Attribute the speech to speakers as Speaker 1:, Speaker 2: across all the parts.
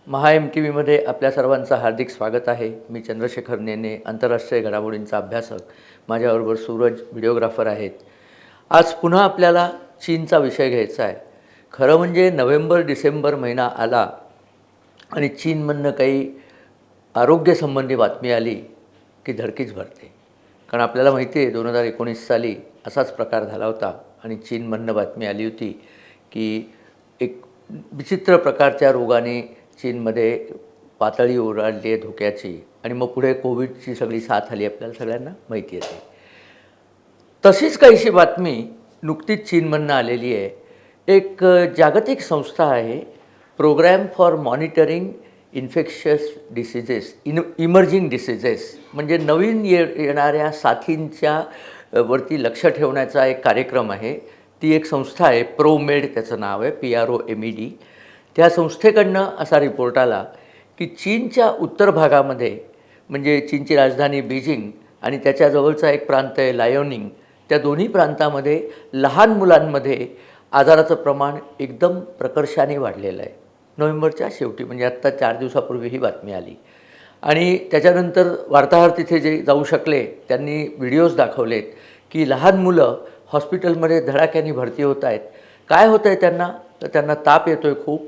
Speaker 1: महा MTVमध्ये आपल्या सर्वांचं हार्दिक स्वागत आहे. मी चंद्रशेखर नेने, आंतरराष्ट्रीय घडामोडींचा अभ्यासक. माझ्याबरोबर सूरज व्हिडिओग्राफर आहेत. आज पुन्हा आपल्याला चीनचा विषय घ्यायचा आहे. खरं म्हणजे नोव्हेंबर-डिसेंबर महिना आला आणि चीनमधनं काही आरोग्यसंबंधी बातमी आली की धडकीच भरते. कारण आपल्याला माहिती आहे 2019 साली असाच प्रकार झाला होता आणि चीनमधनं बातमी आली होती की एक विचित्र प्रकारच्या रोगाने चीनमध्ये पातळी ओलांडली आहे धोक्याची आणि मग पुढे कोविडची सगळी साथ आली आपल्याला सगळ्यांना माहिती आहे. तशीच काहीशी बातमी नुकतीच चीनमधनं आलेली आहे. एक जागतिक संस्था आहे, programme for monitoring infectious diseases, emerging diseases, म्हणजे नवीन येणाऱ्या साथींच्या वरती लक्ष ठेवण्याचा एक कार्यक्रम आहे. ती एक संस्था आहे, प्रोमेड त्याचं नाव आहे, PROMED. त्या संस्थेकडनं असा रिपोर्ट आला की चीनच्या उत्तर भागामध्ये, म्हणजे चीनची राजधानी बीजिंग आणि त्याच्याजवळचा एक प्रांत आहे लायोनिंग, त्या दोन्ही प्रांतामध्ये लहान मुलांमध्ये आजाराचं प्रमाण एकदम प्रकर्षाने वाढलेलं आहे. नोव्हेंबरच्या शेवटी, म्हणजे आत्ता 4 दिवसापूर्वी ही बातमी आली. आणि त्याच्यानंतर वार्ताहर तिथे जे जाऊ शकले त्यांनी व्हिडिओज दाखवलेत की लहान मुलं हॉस्पिटलमध्ये धडाक्याने भरती होत आहेत. काय होतं आहे त्यांना? तर त्यांना ताप येतो आहे खूप,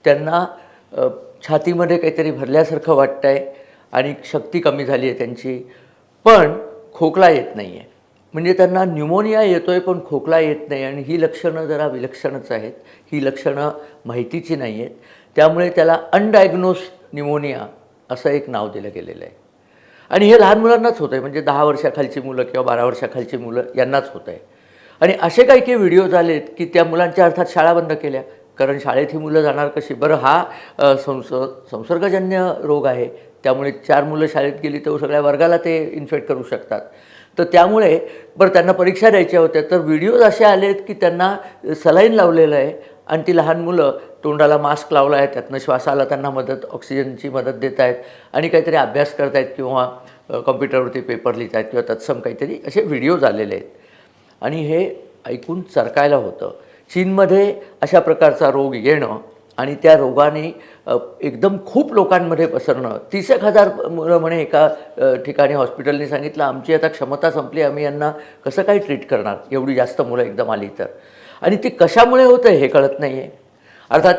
Speaker 1: त्यांना छातीमध्ये काहीतरी भरल्यासारखं वाटतं आहे आणि शक्ती कमी झाली आहे त्यांची, पण खोकला येत नाही आहे. म्हणजे त्यांना न्यूमोनिया येतो आहे पण खोकला येत नाही. आणि ही लक्षणं जरा विलक्षणच आहेत. ही लक्षणं माहितीची नाही आहेत. त्यामुळे त्याला अनडायग्नोस्ड न्यूमोनिया असं एक नाव दिलं गेलेलं आहे. आणि हे लहान मुलांनाच होतं आहे, म्हणजे 10 वर्षाखालची मुलं किंवा 12 वर्षाखालची मुलं यांनाच होतं आहे. आणि असे काही काही व्हिडिओ झालेत की त्या मुलांच्या अर्थात शाळा बंद केल्या, कारण शाळेत ही मुलं जाणार कशी? बरं, हा संसर्गजन्य रोग आहे, त्यामुळे 4 मुलं शाळेत गेली तर सगळ्या वर्गाला ते इन्फेक्ट करू शकतात. तर त्यामुळे बरं, त्यांना परीक्षा द्यायच्या होत्या, तर व्हिडिओज असे आलेत की त्यांना सलाईन लावलेलं आहे आणि ती लहान मुलं तोंडाला मास्क लावला आहे, त्यातनं श्वासाला त्यांना मदत, ऑक्सिजनची मदत देत आहेत आणि काहीतरी अभ्यास करत आहेत किंवा कॉम्प्युटरवरती पेपर लिहित आहेत किंवा तत्सम काहीतरी असे व्हिडिओज आलेले आहेत. आणि हे ऐकून चरकायला होतं. चीनमध्ये अशा प्रकारचा रोग येणं आणि त्या रोगाने एकदम खूप लोकांमध्ये पसरणं. 30,000 मुलं म्हणे एका ठिकाणी हॉस्पिटलने सांगितलं, आमची आता क्षमता संपली, आम्ही यांना कसं काय ट्रीट करणार, एवढी जास्त मुलं एकदम आली तर. आणि ते कशामुळे होतं हे कळत नाही आहे. अर्थात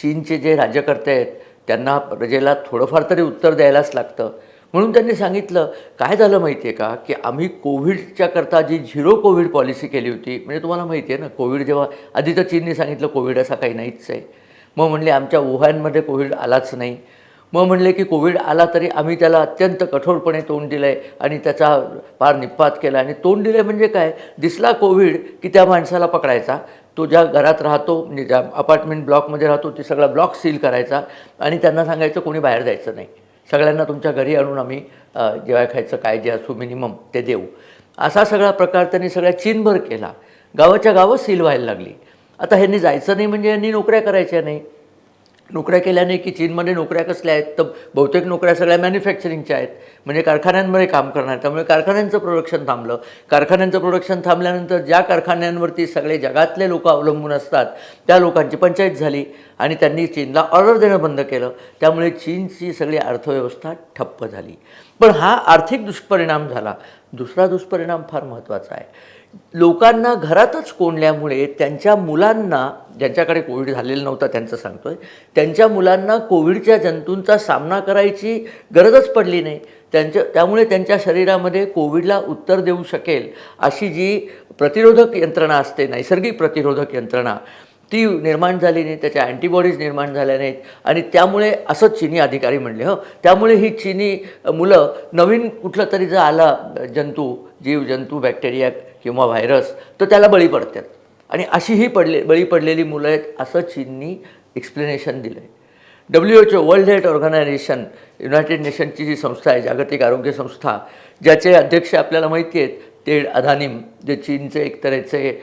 Speaker 1: चीनचे जे राज्यकर्ते आहेत त्यांना प्रजेला थोडंफार तरी उत्तर द्यायलाच लागतं. म्हणून त्यांनी सांगितलं, काय झालं माहिती आहे का, की आम्ही कोविडच्याकरता जी झिरो कोविड पॉलिसी केली होती, म्हणजे तुम्हाला माहिती आहे ना, कोविड जेव्हा आधी तर चीनने सांगितलं कोविड असा काही नाहीच आहे. मग म्हणले आमच्या वुहानमध्ये कोविड आलाच नाही. मग म्हणले की कोविड आला तरी आम्ही त्याला अत्यंत कठोरपणे तोंड दिलं आहे आणि त्याचा फार निपात केला. आणि तोंड दिलं म्हणजे काय? दिसला कोविड की त्या माणसाला पकडायचा, तो ज्या घरात राहतो, म्हणजे ज्या अपार्टमेंट ब्लॉकमध्ये राहतो, ते सगळा ब्लॉक सील करायचा आणि त्यांना सांगायचं कोणी बाहेर जायचं नाही, सगळ्यांना तुमच्या घरी आणून आम्ही जेव्हा खायचं काय जे असू मिनिमम ते देऊ. असा सगळा प्रकार त्यांनी सगळ्या चीनभर केला. गावाच्या गावं सील व्हायला लागली. आता ह्यांनी जायचं नाही म्हणजे यांनी नोकऱ्या करायच्या नाही. नोकऱ्या केल्या नाही की चीनमध्ये नोकऱ्या कसल्या आहेत? तर बहुतेक नोकऱ्या सगळ्या मॅन्युफॅक्चरिंगच्या आहेत, म्हणजे कारखान्यांमध्ये काम करणार. त्यामुळे कारखान्यांचं प्रोडक्शन थांबलं. कारखान्यांचं प्रोडक्शन थांबल्यानंतर ज्या कारखान्यांवरती सगळे जगातले लोक अवलंबून असतात त्या लोकांची पंचायत झाली आणि त्यांनी चीनला ऑर्डर देणं बंद केलं. त्यामुळे चीनची सगळी अर्थव्यवस्था ठप्प झाली. पण हा आर्थिक दुष्परिणाम झाला. दुसरा दुष्परिणाम फार महत्त्वाचा आहे. लोकांना घरातच कोंडल्यामुळे त्यांच्या मुलांना, ज्यांच्याकडे कोविड झालेलं नव्हतं त्यांचं सांगतोय, त्यांच्या मुलांना कोविडच्या जंतूंचा सामना करायची गरजच पडली नाही. त्यामुळे त्यांच्या शरीरामध्ये कोविडला उत्तर देऊ शकेल अशी जी प्रतिरोधक यंत्रणा असते, नैसर्गिक प्रतिरोधक यंत्रणा, ती निर्माण झाली नाही, त्याच्या अँटीबॉडीज निर्माण झाल्या नाहीत. आणि त्यामुळे असं चीनी अधिकारी म्हणले, त्यामुळे ही चीनी मुलं नवीन कुठलं तरी जर आला जंतू, जीवजंतू, बॅक्टेरिया किंवा व्हायरस, तर त्याला बळी पडतात. आणि अशी ही बळी पडलेली मुलं आहेत असं चीननी एक्सप्लेनेशन दिलं आहे. WHO, World Health Organization, United नेशनची जी संस्था आहे, जागतिक आरोग्य संस्था, ज्याचे अध्यक्ष आपल्याला माहिती आहेत, टेड अधानिम, जे चीनचे एक तऱ्हेचे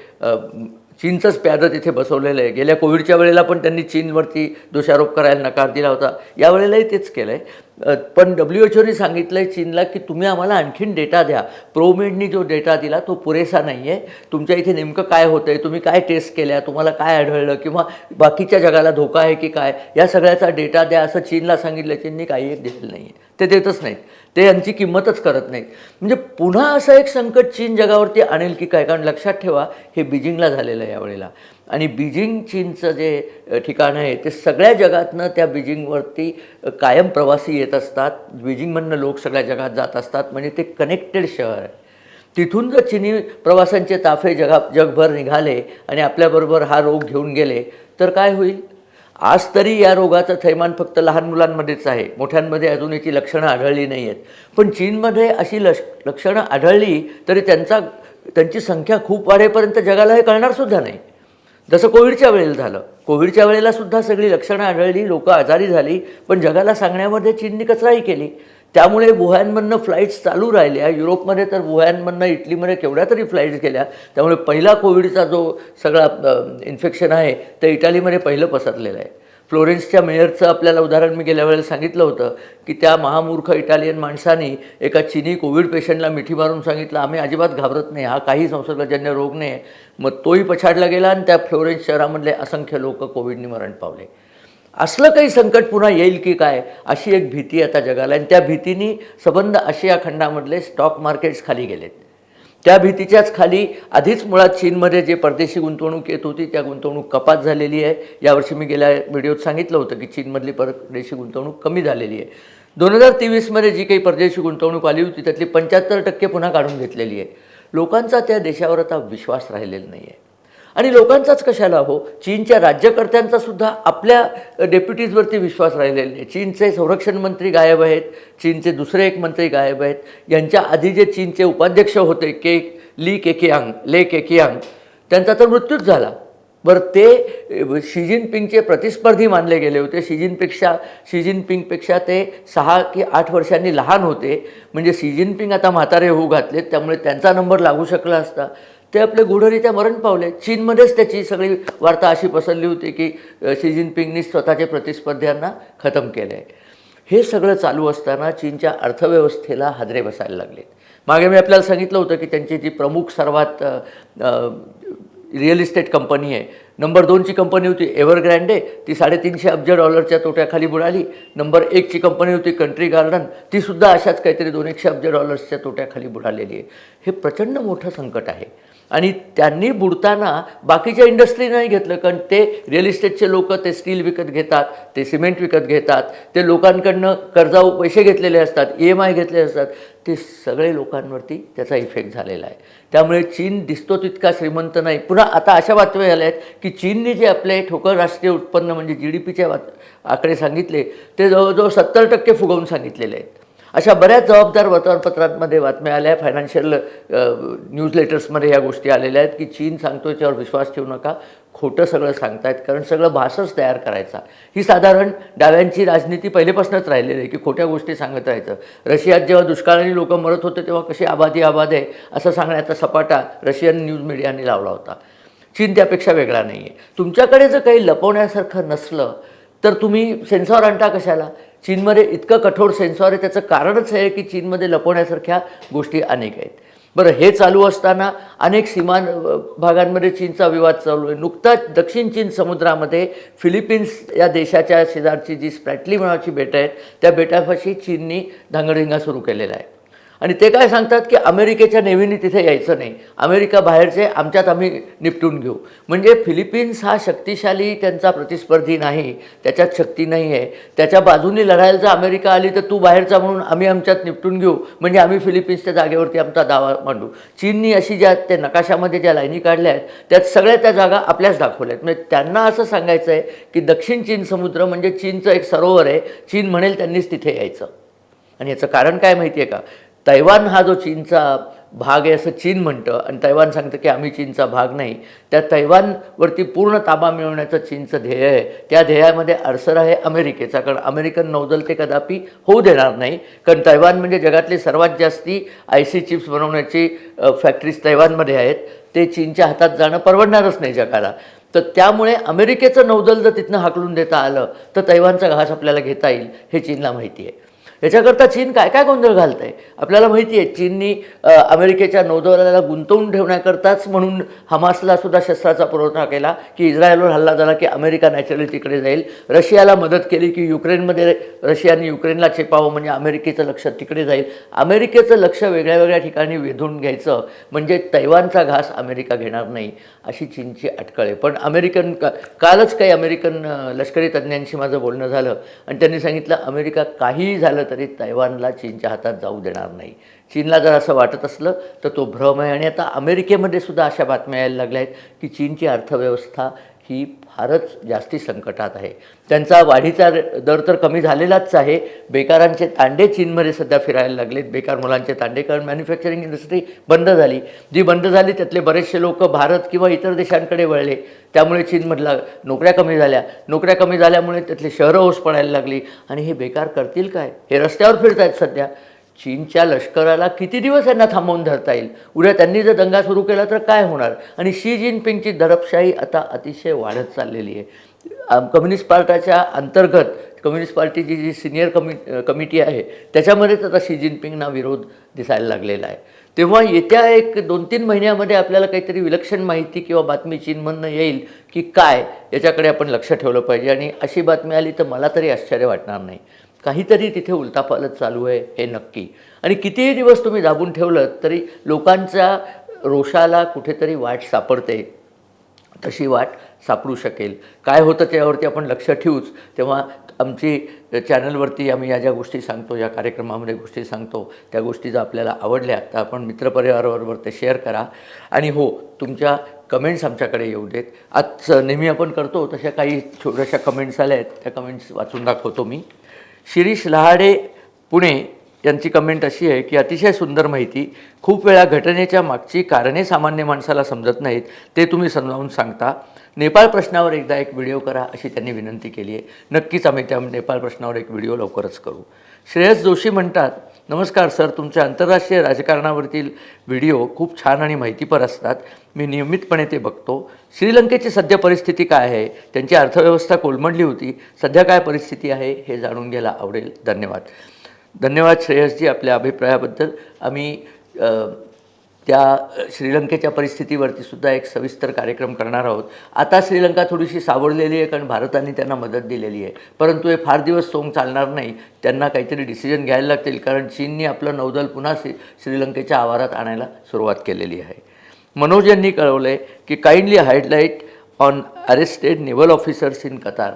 Speaker 1: चीनचंच प्यादं तिथे बसवलेलं आहे. गेल्या कोविडच्या वेळेला पण त्यांनी चीनवरती दोषारोप करायला नकार दिला होता, यावेळेलाही तेच केलं आहे. पण WHO ने सांगितलं आहे चीनला की तुम्ही आम्हाला आणखीन डेटा द्या. प्रोमेडनी जो डेटा दिला तो पुरेसा नाही आहे. तुमच्या इथे नेमकं काय होतं आहे, तुम्ही काय टेस्ट केल्या, तुम्हाला काय आढळलं किंवा बाकीच्या जगाला धोका आहे की काय, या सगळ्याचा डेटा द्या असं चीनला सांगितलं. चीननी काही एक दिलेलं नाही आहे, ते देतच नाहीत, ते यांची किंमतच करत नाहीत. म्हणजे पुन्हा असं एक संकट चीन जगावरती आणेल की काय, कारण लक्षात ठेवा हे बीजिंगला झालेलं आहे यावेळेला. आणि बीजिंग चीनचं जे ठिकाण आहे ते सगळ्या जगातनं त्या बीजिंगवरती कायम प्रवासी येत असतात. बीजिंगमधनं लोक सगळ्या जगात जात असतात, म्हणजे ते कनेक्टेड शहर आहे. तिथून जर चीनी प्रवासांचे ताफे जगभर निघाले आणि आपल्याबरोबर हा रोग घेऊन गेले तर काय होईल? आज तरी या रोगाचं थैमान फक्त लहान मुलांमध्येच आहे, मोठ्यांमध्ये अजून याची लक्षणं आढळली नाही आहेत. पण चीनमध्ये अशी लक्षणं आढळली तरी त्यांची संख्या खूप वाढेपर्यंत जगाला हे कळणारसुद्धा नाही. जसं कोविडच्या वेळेला झालं. कोविडच्या वेळेलासुद्धा सगळी लक्षणं आढळली, लोकं आजारी झाली, पण जगाला सांगण्यामध्ये चीनने कचराही केली. त्यामुळे वुहानमधनं फ्लाईट्स चालू राहिल्या. युरोपमध्ये तर वुहानमधनं इटलीमध्ये केवढ्या तरी फ्लाईट्स गेल्या. त्यामुळे पहिला कोविडचा जो सगळा इन्फेक्शन आहे ते इटालीमध्ये पहिलं पसरलेलं आहे. फ्लोरेन्सच्या मेयरचं आपल्याला उदाहरण मी गेल्या वेळेला सांगितलं होतं की त्या महामूर्ख इटालियन माणसानी एका चीनी कोविड पेशंटला मिठी मारून सांगितलं आम्ही अजिबात घाबरत नाही, हा काही संसर्गजन्य रोग नाही. मग तोही पछाडला गेला आणि त्या फ्लोरेन्स शहरामधले असंख्य लोक कोविडनी मरण पावले. असलं काही संकट पुन्हा येईल की काय अशी एक भीती आता जगाला, आणि त्या भीतीने सबंध आशिया खंडामधले स्टॉक मार्केट्स खाली गेलेत. त्या भीतीच्याच खाली आधीच मुळात चीनमध्ये जे परदेशी गुंतवणूक येत होती त्या गुंतवणूक कपात झालेली आहे. यावर्षी मी गेल्या व्हिडिओत सांगितलं होतं की चीनमधली परदेशी गुंतवणूक कमी झालेली आहे. 2023मध्ये जी काही परदेशी गुंतवणूक आली होती त्यातली 75% पुन्हा काढून घेतलेली आहे. लोकांचा त्या देशावर आता विश्वास राहिलेला नाही आहे. आणि लोकांचाच कशाला हो, चीनच्या राज्यकर्त्यांचा सुद्धा आपल्या डेप्युटीजवरती विश्वास राहिलेला नाही. चीनचे संरक्षण मंत्री गायब आहेत, चीनचे दुसरे एक मंत्री गायब आहेत. यांच्या आधी जे चीनचे उपाध्यक्ष होते ले केकियांग, त्यांचा तर मृत्यूच झाला. बरं, ते शी जिनपिंगचे प्रतिस्पर्धी मानले गेले होते. शी जिनपिंगपेक्षा ते 6 की 8 वर्षांनी लहान होते. म्हणजे शी जिनपिंग आता म्हातारे होऊ घातलेत, त्यामुळे त्यांचा नंबर लागू शकला असता. ते आपले गूढरित्या मरण पावले. चीनमध्येच त्याची सगळी वार्ता अशी पसरली होती की शी जिनपिंगनी स्वतःच्या प्रतिस्पर्ध्यांना खतम केलं आहे. हे सगळं चालू असताना चीनच्या अर्थव्यवस्थेला हादरे बसायला लागलेत. मागे मी आपल्याला सांगितलं होतं की त्यांची जी प्रमुख सर्वात रिअल इस्टेट कंपनी आहे, नंबर 2ची कंपनी होती एव्हरग्रँडे, ती $350 अब्ज तोट्याखाली बुडाली. नंबर 1ची कंपनी होती कंट्री गार्डन, तीसुद्धा अशाच काहीतरी $200 अब्ज तोट्याखाली बुडालेली आहे. हे प्रचंड मोठं संकट आहे. आणि त्यांनी बुडताना बाकीच्या इंडस्ट्री नाही घेतलं, कारण ते रिअल इस्टेटचे लोक ते स्टील विकत घेतात, ते सिमेंट विकत घेतात, ते लोकांकडनं कर्जाऊ पैसे घेतलेले असतात, EMI घेतलेले असतात. ते सगळे लोकांवरती त्याचा इफेक्ट झालेला आहे. त्यामुळे चीन दिसतो तितका श्रीमंत नाही. पुन्हा आता अशा बातम्या झाल्या आहेत की चीनने जे आपले ठोकर राष्ट्रीय उत्पन्न म्हणजे GDPचे आकडे सांगितले ते जवळजवळ 70% फुगवून सांगितलेले आहेत. अशा बऱ्याच जबाबदार वर्तमानपत्रांमध्ये बातम्या आल्या, फायनान्शियल न्यूजलेटर्समध्ये या गोष्टी आलेल्या आहेत की चीन सांगतो याच्यावर विश्वास ठेवू नका, खोटं सगळं सांगतायत, कारण सगळं भासच तयार करायचा. ही साधारण डाव्यांची राजनीती पहिलेपासूनच राहिलेली आहे की खोट्या गोष्टी सांगत राहायचं. रशियात जेव्हा दुष्काळाने लोक मरत होते तेव्हा कशी आबादी आहे असं सांगण्याचा सपाटा रशियन न्यूज मीडियाने लावला होता. चीन त्यापेक्षा वेगळा नाही आहे. तुमच्याकडे जर काही लपवण्यासारखं नसलं तर तुम्ही सेन्सॉर आणता कशाला? चीनमध्ये इतकं कठोर सेन्सॉर आहे, त्याचं कारणच आहे की चीनमध्ये लपवण्यासारख्या गोष्टी अनेक आहेत. बरं, हे चालू असताना अनेक सीमान भागांमध्ये चीनचा विवाद चालू आहे. नुकताच दक्षिण चीन समुद्रामध्ये फिलिपिन्स या देशाच्या शेजारची जी स्प्रॅटली नावाची बेटं आहेत त्या बेटापाशी चीननी धांगडधिंगा सुरू केलेला आहे. आणि ते काय सांगतात की अमेरिकेच्या नेव्हीने तिथे यायचं नाही, अमेरिका बाहेरचे आमच्यात आम्ही निपटून घेऊ. म्हणजे फिलिपिन्स हा शक्तिशाली त्यांचा प्रतिस्पर्धी नाही, त्याच्यात शक्ती नाही आहे. त्याच्या बाजूने लढायला जर अमेरिका आली तर तू बाहेरचा म्हणून आम्ही आमच्यात निपटून घेऊ, म्हणजे आम्ही फिलिपिन्सच्या जागेवरती आमचा दावा मांडू. चीननी अशी ज्या ते नकाशामध्ये ज्या लाईनी काढल्या आहेत त्यात सगळ्या त्या जागा आपल्याच दाखवल्या आहेत. म्हणजे त्यांना असं सांगायचं आहे की दक्षिण चीन समुद्र म्हणजे चीनचं एक सरोवर आहे, चीन म्हणेल त्यांनीच तिथे यायचं. आणि याचं कारण काय माहिती आहे का? तैवान हा जो चीनचा भाग आहे असं चीन म्हणतं आणि तैवान सांगतं की आम्ही चीनचा भाग नाही. त्या तैवानवरती पूर्ण ताबा मिळवण्याचं चीनचं ध्येय आहे. त्या ध्येयामध्ये अडसर आहे अमेरिकेचा, कारण अमेरिकन नौदल ते कदापि होऊ देणार नाही. कारण तैवान म्हणजे जगातली सर्वात जास्ती IC चिप्स बनवण्याची फॅक्टरीज तैवानमध्ये आहेत. ते चीनच्या हातात जाणं परवडणारच नाही जगाला. तर त्यामुळे अमेरिकेचं नौदल जर तिथनं हाकलून देता आलं तर तैवानचा घास आपल्याला घेता येईल, हे चीनला माहिती आहे. ह्याच्याकरता चीन काय काय गोंधळ घालत आहे आपल्याला माहिती आहे. चीननी अमेरिकेच्या नौदलाला गुंतवून ठेवण्याकरताच म्हणून हमासला सुद्धा शस्त्राचा पुरवठा केला की इस्रायलवर हल्ला झाला की अमेरिका नॅचरली तिकडे जाईल. रशियाला मदत केली की युक्रेनमध्ये रशियाने युक्रेनला चेपावं म्हणजे अमेरिकेचं लक्ष तिकडे जाईल. अमेरिकेचं लक्ष वेगळ्या वेगळ्या ठिकाणी वेधून घ्यायचं म्हणजे तैवानचा घास अमेरिका घेणार नाही अशी चीनची अटकळ आहे. पण कालच काही अमेरिकन लष्करी तज्ज्ञांशी माझं बोलणं झालं आणि त्यांनी सांगितलं अमेरिका काहीही झालं तरी तैवानला चीनच्या हातात जाऊ देणार नाही. चीनला जर असं वाटत असलं तर तो भ्रम आहे. आणि आता अमेरिकेमध्ये सुद्धा अशा बातम्या यायला लागल्या आहेत की चीनची अर्थव्यवस्था ही फारच जास्ती संकटात आहे. त्यांचा वाढीचा दर तर कमी झालेलाच आहे. बेकारांचे तांडे चीनमध्ये सध्या फिरायला लागलेत, बेकार मुलांचे तांडे, कारण मॅन्युफॅक्चरिंग इंडस्ट्री बंद झाली. जी बंद झाली त्यातले बरेचसे लोक भारत किंवा इतर देशांकडे वळले, त्यामुळे चीनमधला नोकऱ्या कमी झाल्या. नोकऱ्या कमी झाल्यामुळे त्यातले शहरं ओस पडायला लागली. आणि हे बेकार करतील काय? हे रस्त्यावर फिरत आहेत सध्या. चीनच्या लष्कराला किती दिवस यांना थांबवून धरता येईल? उद्या त्यांनी जर दंगा सुरू केला तर काय होणार? आणि शी जिनपिंगची दडपशाही आता अतिशय वाढत चाललेली आहे. कम्युनिस्ट पार्टाच्या अंतर्गत कम्युनिस्ट पार्टीची जी सिनियर कमिटी आहे त्याच्यामध्येच आता शी जिनपिंगना विरोध दिसायला लागलेला आहे. तेव्हा येत्या 1-2-3 महिन्यामध्ये आपल्याला काहीतरी विलक्षण माहिती किंवा बातमी चीनमधनं येईल की काय, याच्याकडे आपण लक्ष ठेवलं पाहिजे. आणि अशी बातमी आली तर मला तरी आश्चर्य वाटणार नाही. काहीतरी तिथे उलथापालथ चालू आहे हे नक्की. आणि कितीही दिवस तुम्ही दाबून ठेवलं तरी लोकांच्या रोषाला कुठेतरी वाट सापडते. तशी वाट सापडू शकेल. काय होतं त्यावरती आपण लक्ष ठेवूच. तेव्हा आमची चॅनलवरती आम्ही या ज्या गोष्टी सांगतो, या कार्यक्रमामध्ये गोष्टी सांगतो, त्या गोष्टी जर आपल्याला आवडल्या तर आपण मित्रपरिवाराबरोबर ते शेअर करा. आणि हो, तुमच्या कमेंट्स आमच्याकडे येऊ देत. आज नेहमी आपण करतो तशा काही छोट्याशा कमेंट्स आल्या आहेत, त्या कमेंट्स वाचून दाखवतो मी. शिरीष लहाडे पुणे यांची कमेंट अशी आहे की अतिशय सुंदर माहिती. खूप वेळा घटनेच्या मागची कारणे सामान्य माणसाला समजत नाहीत, ते तुम्ही समजावून सांगता. नेपाळ प्रश्नावर एकदा एक व्हिडिओ करा अशी त्यांनी विनंती केली आहे. नक्कीच आम्ही त्या नेपाळ प्रश्नावर एक व्हिडिओ लवकरच करू. श्रेयस जोशी म्हणतात, नमस्कार सर, तुमच्या आंतरराष्ट्रीय राजकारणावरील व्हिडिओ खूप छान आणि माहितीपर असतात. मी नियमितपणे ते बघतो. श्रीलंकेची सध्या परिस्थिती काय आहे? त्यांची अर्थव्यवस्था कोलमडली होती, सध्या काय परिस्थिती आहे हे जाणून घ्यायला आवडेल. धन्यवाद. धन्यवाद श्रेयसजी आपल्या अभिप्रायाबद्दल. आम्ही त्या श्रीलंकेच्या परिस्थितीवरती सुद्धा एक सविस्तर कार्यक्रम करणार आहोत. आता श्रीलंका थोडीशी सावरलेली आहे कारण भारताने त्यांना मदत दिलेली आहे, परंतु हे फार दिवस सोंग चालणार नाही. त्यांना काहीतरी डिसिजन घ्यायला लागतील कारण चीनने आपलं नौदल पुन्हा श्रीलंकेच्या आवारात आणायला सुरुवात केलेली आहे. मनोज यांनी कळवलं आहे की kindly highlight on arrested naval officers in Qatar.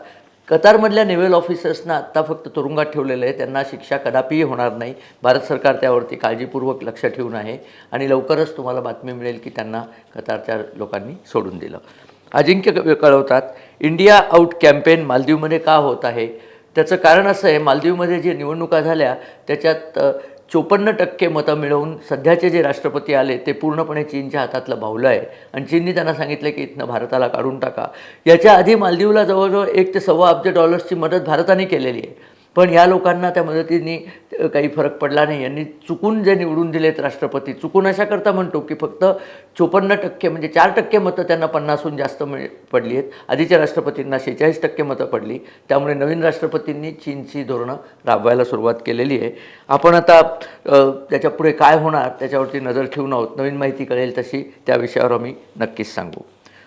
Speaker 1: कतारमधल्या नेव्हल ऑफिसर्सना आत्ता फक्त तुरुंगात ठेवलेलं आहे, त्यांना शिक्षा कदापिही होणार नाही. भारत सरकार त्यावरती काळजीपूर्वक लक्ष ठेवून आहे आणि लवकरच तुम्हाला बातमी मिळेल की त्यांना कतारच्या लोकांनी सोडून दिलं. अजिंक्य कळवतात, इंडिया आउट कॅम्पेन मालदीवमध्ये का होत आहे? त्याचं कारण असं आहे, मालदीवमध्ये जे निवडणुका झाल्या त्याच्यात 54% मतं मिळवून सध्याचे जे राष्ट्रपती आले ते पूर्णपणे चीनच्या हातातलं बाहुलं आहे आणि चीनने त्यांना सांगितलं की इथनं भारताला काढून टाका. याच्या आधी मालदीवला जवळजवळ $1 ते $1.25 अब्ज मदत भारताने केलेली आहे, पण या लोकांना त्या मदतीने काही फरक पडला नाही. यांनी चुकून जे निवडून दिलेत राष्ट्रपती, चुकून अशाकरता म्हणतो की फक्त 54% म्हणजे 4% मतं त्यांना 50हून जास्त पडली आहेत. आधीच्या राष्ट्रपतींना 46% मतं पडली. त्यामुळे नवीन राष्ट्रपतींनी चीनची धोरणं राबवायला सुरुवात केलेली आहे. आपण आता त्याच्या पुढे काय होणार त्याच्यावरती नजर ठेवून आहोत. नवीन माहिती कळेल तशी त्या विषयावर आम्ही नक्कीच सांगू.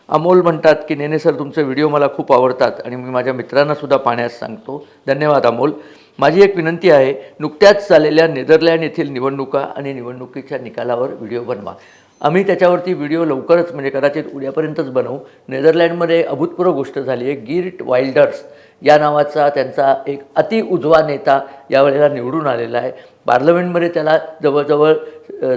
Speaker 1: अमोल म्हणतात की नेने सर, तुमचे व्हिडिओ मला खूप आवडतात आणि मी माझ्या मित्रांनासुद्धा पाहण्यास सांगतो. धन्यवाद अमोल. माझी एक विनंती आहे, नुकत्याच झालेल्या नेदरलँड येथील निवडणुका आणि निवडणुकीच्या निकालावर व्हिडिओ बनवा. आम्ही त्याच्यावरती व्हिडिओ लवकरच म्हणजे कदाचित उद्यापर्यंतच बनवू. नेदरलँडमध्ये अभूतपूर्व गोष्ट झाली आहे. गिर्ट वाइल्डर्स या नावाचा त्यांचा एक अति उजवा नेता यावेळेला निवडून आलेला आहे. पार्लमेंटमध्ये त्याला जवळजवळ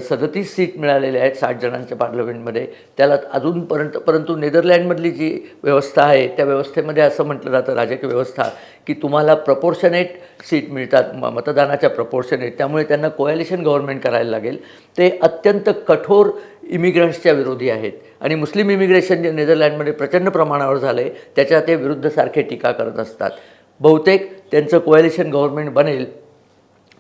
Speaker 1: 37 सीट मिळालेल्या आहेत 60 जणांच्या पार्लमेंटमध्ये. त्याला अजूनपर्यंत परंतु नेदरलँडमधली जी व्यवस्था आहे त्या व्यवस्थेमध्ये असं म्हटलं जातं, राजकीय व्यवस्था, की तुम्हाला प्रपोर्शनेट सीट मिळतात मतदानाच्या प्रपोर्शनेट. त्यामुळे त्यांना कोॲलिशन गव्हर्नमेंट करायला लागेल. ते अत्यंत कठोर इमिग्रंट्सच्या विरोधी आहेत आणि मुस्लिम इमिग्रेशन जे नेदरलँडमध्ये प्रचंड प्रमाणावर झालं आहे त्याच्या ते विरुद्धसारखे टीका करत असतात. बहुतेक त्यांचं कोॲलिशन गव्हर्नमेंट बनेल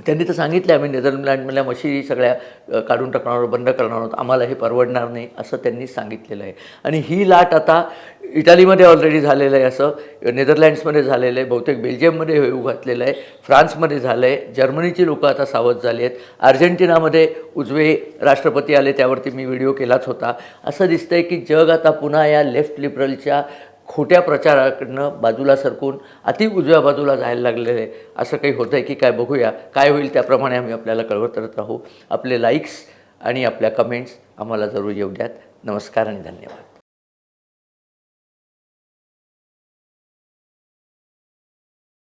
Speaker 1: त्यांनी तर सांगितलं आम्ही नेदरलँडमधल्या मशिदी सगळ्या काढून टाकणार आहोत, बंद करणार आहोत, आम्हाला हे परवडणार नाही असं त्यांनी सांगितलेलं आहे. आणि ही लाट आता इटालीमध्ये ऑलरेडी झालेलं आहे, असं नेदरलँड्समध्ये झालेलं आहे, बहुतेक बेल्जियममध्ये हे घातलेलं आहे, फ्रान्समध्ये झालं आहे, जर्मनीची लोकं आता सावध झाली आहेत, अर्जेंटिनामध्ये उजवे राष्ट्रपती आले, त्यावरती मी व्हिडिओ केलाच होता. असं दिसतं आहे की जग आता पुन्हा या लेफ्ट लिबरलच्या खोट्या प्रचाराकडनं बाजूला सरकून अति उजव्या बाजूला जायला लागलेलं आहे. असं काही होतं आहे की काय, बघूया काय होईल, त्याप्रमाणे आम्ही आपल्याला कळवत राहू. आपले लाईक्स आणि आपल्या कमेंट्स आम्हाला जरूर येऊ द्यात. नमस्कार आणि धन्यवाद.